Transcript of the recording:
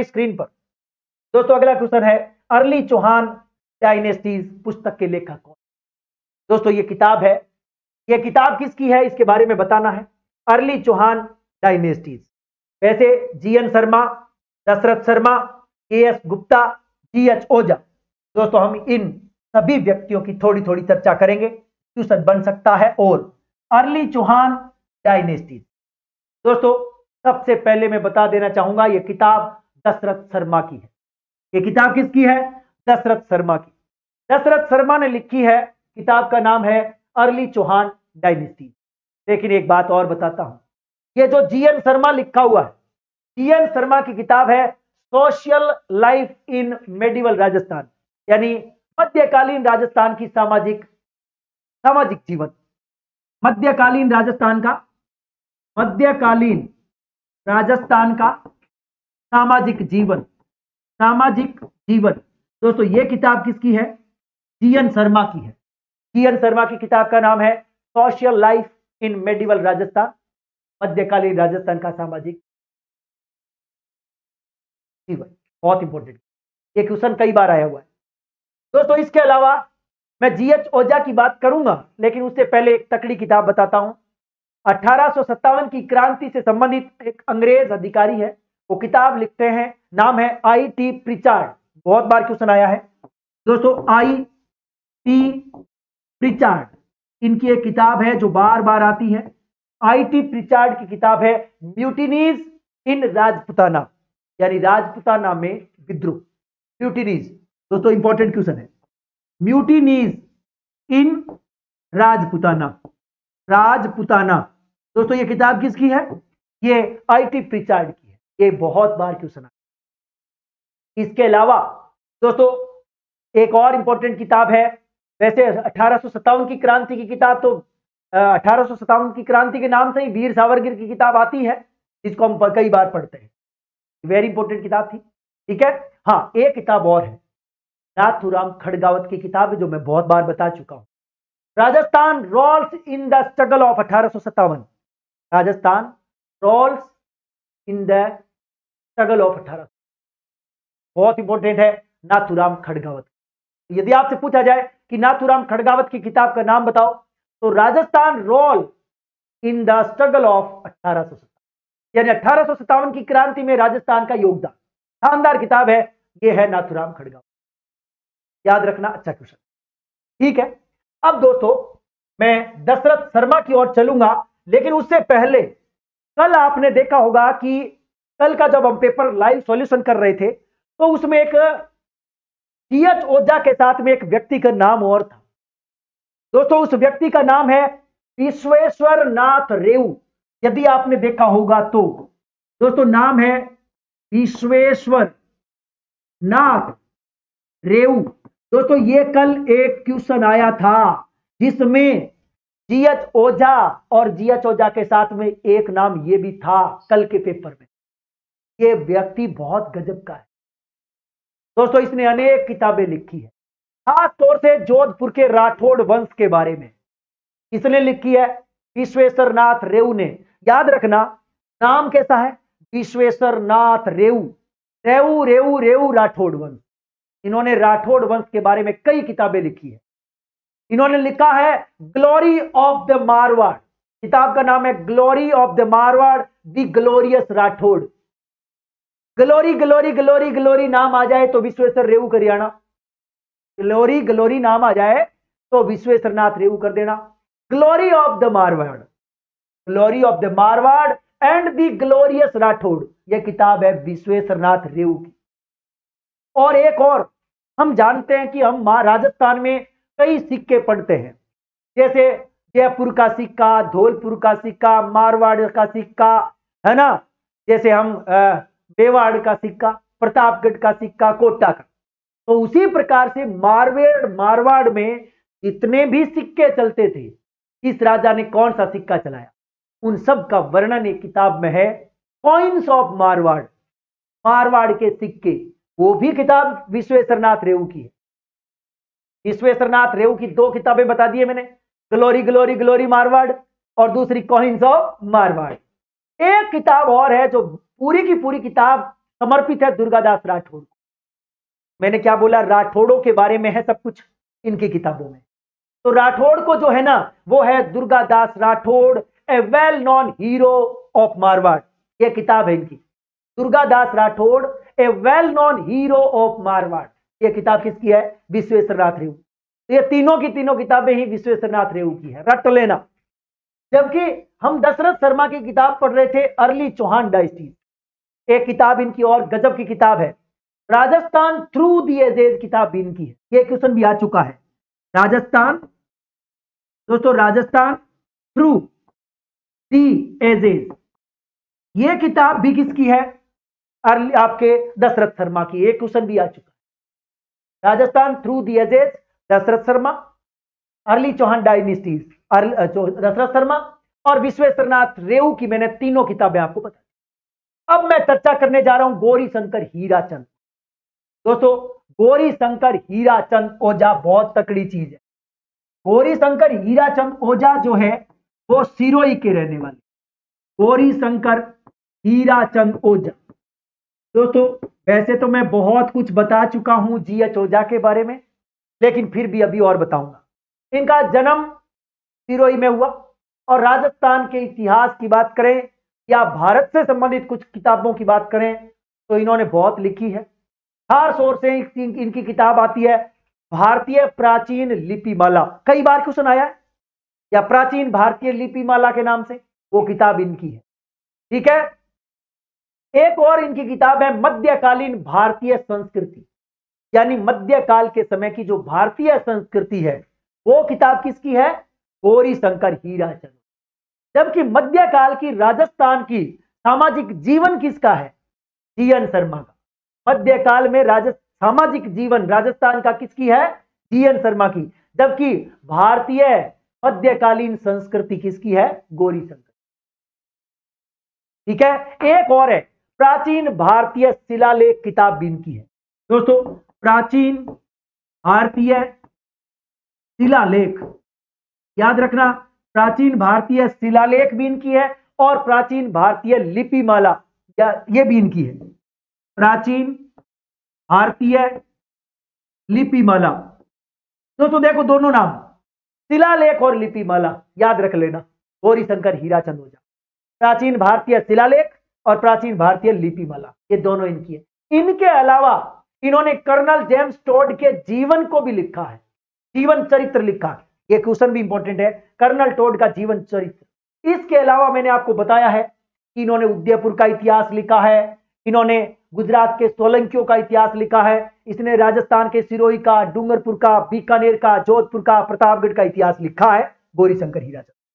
Screen पर। दोस्तों अगला क्वेश्चन है, अर्ली चौहान डायनेस्टीज पुस्तक के लेखक कौन? दोस्तों ये किताब है, ये किताब किसकी है इसके बारे में बताना है। अर्ली चौहान डायनेस्टीज, वैसे GN Sharma, Dasharath Sharma, AS Gupta, GH Ojha. दोस्तों हम इन सभी व्यक्तियों की थोड़ी थोड़ी चर्चा करेंगे, क्वेश्चन बन सकता है। और अर्ली चौहान डायनेस्टीज, दोस्तों सबसे पहले मैं बता देना चाहूंगा यह किताब दशरथ शर्मा की है। यह किताब किसकी है? दशरथ शर्मा की। दशरथ शर्मा ने लिखी है, किताब का नाम है अर्ली चौहान डायनेस्टीज। लेकिन एक बात और बताता हूं, ये जो जीएन शर्मा लिखा हुआ है, जीएन शर्मा की किताब है social life in medieval Rajasthan, यानी मध्यकालीन राजस्थान की सामाजिक जीवन। मध्यकालीन राजस्थान का सामाजिक जीवन। दोस्तों ये किताब किसकी है? जीएन शर्मा की है। जीएन शर्मा की किताब का नाम है social life in medieval Rajasthan, मध्यकालीन राजस्थान का सामाजिक जीवन। बहुत इंपॉर्टेंट, ये क्वेश्चन कई बार आया हुआ है। दोस्तों इसके अलावा मैं जीएच ओझा की बात करूंगा, लेकिन उससे पहले एक तकड़ी किताब बताता हूं। 1857 की क्रांति से संबंधित एक अंग्रेज अधिकारी है, वो किताब लिखते हैं, नाम है आई.टी. प्रिचार्ड। बहुत बार क्वेश्चन आया है दोस्तों, आई.टी. प्रिचार्ड, इनकी एक किताब है जो बार बार आती है। आई.टी. प्रिचार्ड की किताब है म्यूटिनीज इन राजपुताना, यानी राजपुताना में विद्रोह। म्यूटिनीज, दोस्तों इंपॉर्टेंट क्वेश्चन है, म्यूटिनीज इन राजपुताना। दोस्तों ये किताब किसकी है? ये आई.टी. प्रिचार्ड की है। ये बहुत बार क्वेश्चन आया। इसके अलावा दोस्तों एक और इंपॉर्टेंट किताब है, वैसे 1857 की क्रांति की किताब, तो 1857 की क्रांति के नाम से ही वीर सावरकर की किताब आती है, जिसको हम कई बार पढ़ते हैं। वेरी इंपॉर्टेंट किताब थी, ठीक है। हाँ, एक किताब और है, नाथूराम खड़गावत की किताब है, जो मैं बहुत बार बता चुका हूं, Rajasthan roles in the struggle of 1857। Rajasthan roles in the struggle of 1857, बहुत इंपॉर्टेंट है नाथूराम खड़गावत। यदि आपसे पूछा जाए कि नाथूराम खड़गावत की किताब का नाम बताओ, तो Rajasthan role in the struggle of 1857, यानी 1857 की क्रांति में राजस्थान का योगदान। शानदार किताब है, यह है नाथूराम खड़गावत, याद रखना, अच्छा क्वेश्चन, ठीक है। अब दोस्तों मैं दशरथ शर्मा की ओर चलूंगा, लेकिन उससे पहले कल आपने देखा होगा कि कल का जब हम पेपर लाइव सॉल्यूशन कर रहे थे, तो उसमें एक जीएच ओझा के साथ में एक व्यक्ति का नाम और था। दोस्तों उस व्यक्ति का नाम है विश्वेश्वर नाथ रेऊ। यदि आपने देखा होगा तो दोस्तों नाम है विश्वेश्वर नाथ रेऊ। दोस्तों ये कल एक क्वेश्चन आया था, जिसमें जीएच ओझा और जीएच ओझा के साथ में एक नाम ये भी था कल के पेपर में। ये व्यक्ति बहुत गजब का है दोस्तों, इसने अनेक किताबें लिखी है, खास तौर से जोधपुर के राठौड़ वंश के बारे में इसने लिखी है, विश्वेश्वर नाथ रेऊ ने। याद रखना नाम कैसा है, विश्वेश्वर नाथ रेऊ। रेऊ रेऊ रेऊ राठौड़ वंश। इन्होंने राठौड़ वंश के बारे में कई किताबें लिखी है। इन्होंने लिखा है ग्लोरी ऑफ द मारवाड़, किताब का नाम है glory of the Marwar, the glorious Rathore. Glory glory glory glory नाम आ जाए तो विश्वेश्वर रेऊ कर देना, ग्लोरी ग्लोरी नाम आ जाए तो विश्वेश्वर नाथ रेऊ कर देना। Glory of the Marwar, glory of the Marwar and the glorious Rathore, यह किताब है विश्वेश्वर नाथ रेऊ की। और एक और, हम जानते हैं कि हम राजस्थान में कई सिक्के पढ़ते हैं, जैसे जयपुर का सिक्का, धौलपुर का सिक्का, मारवाड़ का सिक्का, है ना, जैसे हम मेवाड़ का सिक्का, प्रतापगढ़ का सिक्का, कोटा का। तो उसी प्रकार से मारवाड़ में जितने भी सिक्के चलते थे, इस राजा ने कौन सा सिक्का चलाया, उन सब का वर्णन एक किताब में है, कॉइन्स ऑफ मारवाड़, मारवाड़ के सिक्के। वो भी किताब विश्वेश्वर नाथ रेऊ की है। विश्वेश्वर नाथ रेऊ की दो किताबें बता दी है मैंने, ग्लोरी ग्लोरी ग्लोरी मारवाड़ और दूसरी कॉइन्स ऑफ मारवाड़। एक किताब और है जो पूरी की पूरी किताब समर्पित है दुर्गादास राठौड़ को। मैंने क्या बोला, राठौड़ों के बारे में है सब कुछ इनकी किताबों में। तो राठौड़ को जो है ना, वो है Durgadas Rathore, a well known hero of Marwar. ये किताब है इनकी, Durgadas Rathore, a well known hero of Marwar. ये किताब किसकी है? विश्वेश्वरनाथ रेऊ। ये तीनों की तीनों किताबें ही विश्वेश्वरनाथ रेऊ की है, रट लेना। जबकि हम दशरथ शर्मा की किताब पढ़ रहे थे, अर्ली चौहान डायनेस्टी, एक किताब इनकी और गजब की किताब है, राजस्थान थ्रू दी एजेज किताब भी इनकी है। ये क्वेश्चन भी आ चुका है, राजस्थान, दोस्तों राजस्थान थ्रू दी एजेज, ये किताब भी किसकी है? आपके दशरथ शर्मा की। एक क्वेश्चन भी आ चुका है, Rajasthan through the ages, Dasharath Sharma, early Chauhan dynasties, Dasharath Sharma और विश्वेश्वरनाथ रेऊ की मैंने तीनों किताबें आपको बताई। अब मैं चर्चा करने जा रहा हूं गौरी शंकर हीराचंद। दोस्तों गौरी शंकर हीराचंद ओझा बहुत तकड़ी चीज है। गौरी शंकर हीराचंद ओझा जो है वो सिरोही के रहने वाले, गौरी शंकर हीराचंद ओझा। दोस्तों वैसे तो मैं बहुत कुछ बता चुका हूं जीएच ओझा के बारे में, लेकिन फिर भी अभी और बताऊंगा। इनका जन्म सिरोही में हुआ, और राजस्थान के इतिहास की बात करें या भारत से संबंधित कुछ किताबों की बात करें तो इन्होंने बहुत लिखी है। खास तौर से इनकी किताब आती है भारतीय प्राचीन लिपिमाला, कई बार क्वेश्चन आया है, या प्राचीन भारतीय लिपिमाला के नाम से, वो किताब इनकी है। ठीक है, एक और इनकी किताब है मध्यकालीन भारतीय संस्कृति, यानी मध्यकाल के समय की जो भारतीय संस्कृति है, वो किताब किसकी है? गौरी शंकर हीराचंद। जबकि मध्यकाल की राजस्थान की सामाजिक जीवन किसका है? जीएन शर्मा का। मध्यकाल में सामाजिक जीवन राजस्थान का किसकी है? जीएन शर्मा की। जबकि भारतीय मध्यकालीन संस्कृति किसकी है? गौरी शंकर। ठीक है, एक और है प्राचीन भारतीय शिलालेख किताब भी इनकी है। दोस्तों प्राचीन भारतीय शिलालेख, याद रखना, प्राचीन भारतीय शिलालेख भी इनकी है और प्राचीन भारतीय लिपिमाला ये भी इनकी है। प्राचीन भारतीय लिपिमाला, दोस्तों देखो दोनों नाम, शिलालेख और लिपिमाला, याद रख लेना, गौरी शंकर हीराचंद ओझा। प्राचीन भारतीय शिलालेख और प्राचीन भारतीय लिपिमाला, ये दोनों इनकी है। इनके अलावा इन्होंने कर्नल जेम्स टोड के जीवन को भी लिखा है, जीवन चरित्र लिखा है। ये क्वेश्चन भी इंपॉर्टेंट है, कर्नल टोड का जीवन चरित्र। इसके अलावा मैंने आपको बताया है कि इन्होंने उदयपुर का इतिहास लिखा है, इन्होंने गुजरात के सोलंकियों का इतिहास लिखा है, इसने राजस्थान के सिरोही का, डूंगरपुर का, बीकानेर का, जोधपुर का, प्रतापगढ़ का इतिहास लिखा है, गौरी शंकर हीराचंद।